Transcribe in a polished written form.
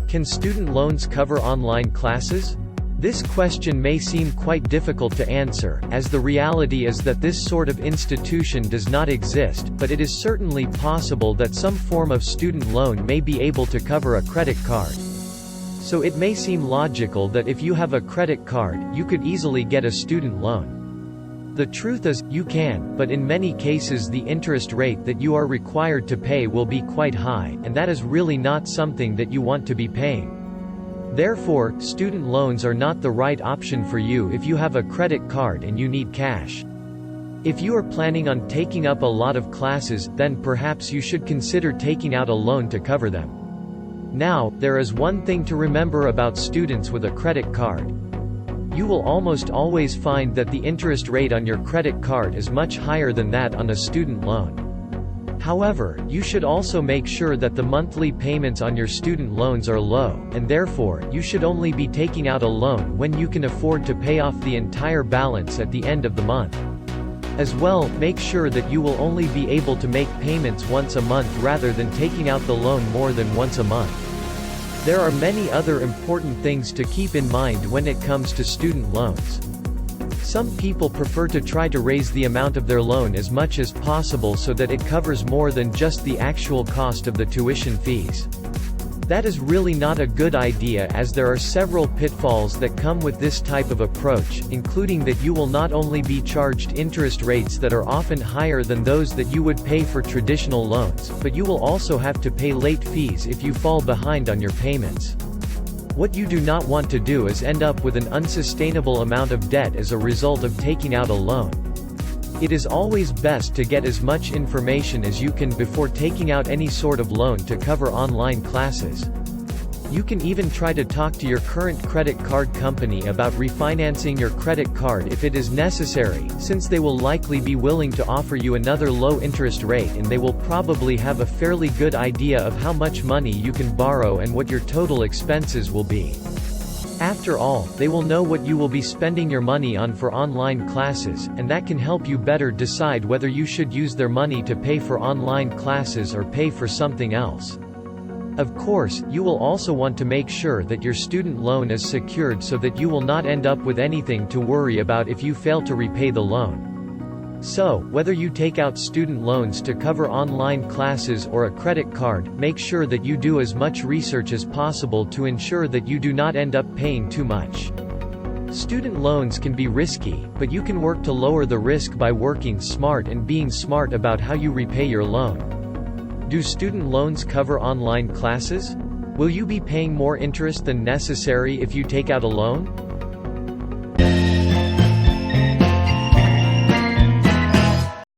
Can student loans cover online classes? This question may seem quite difficult to answer, as the reality is that this sort of institution does not exist, but it is certainly possible that some form of student loan may be able to cover a credit card. So it may seem logical that if you have a credit card, you could easily get a student loan. The truth is, you can, but in many cases the interest rate that you are required to pay will be quite high, and that is really not something that you want to be paying. Therefore, student loans are not the right option for you if you have a credit card and you need cash. If you are planning on taking up a lot of classes, then perhaps you should consider taking out a loan to cover them. Now, there is one thing to remember about students with a credit card. You will almost always find that the interest rate on your credit card is much higher than that on a student loan. However, you should also make sure that the monthly payments on your student loans are low, and therefore, you should only be taking out a loan when you can afford to pay off the entire balance at the end of the month. As well, make sure that you will only be able to make payments once a month rather than taking out the loan more than once a month. There are many other important things to keep in mind when it comes to student loans. Some people prefer to try to raise the amount of their loan as much as possible so that it covers more than just the actual cost of the tuition fees. That is really not a good idea, as there are several pitfalls that come with this type of approach, including that you will not only be charged interest rates that are often higher than those that you would pay for traditional loans, but you will also have to pay late fees if you fall behind on your payments. What you do not want to do is end up with an unsustainable amount of debt as a result of taking out a loan. It is always best to get as much information as you can before taking out any sort of loan to cover online classes. You can even try to talk to your current credit card company about refinancing your credit card if it is necessary, since they will likely be willing to offer you another low interest rate, and they will probably have a fairly good idea of how much money you can borrow and what your total expenses will be. After all, they will know what you will be spending your money on for online classes, and that can help you better decide whether you should use their money to pay for online classes or pay for something else. Of course, you will also want to make sure that your student loan is secured so that you will not end up with anything to worry about if you fail to repay the loan. So, whether you take out student loans to cover online classes or a credit card, make sure that you do as much research as possible to ensure that you do not end up paying too much. Student loans can be risky, but you can work to lower the risk by working smart and being smart about how you repay your loan. Do student loans cover online classes? Will you be paying more interest than necessary if you take out a loan?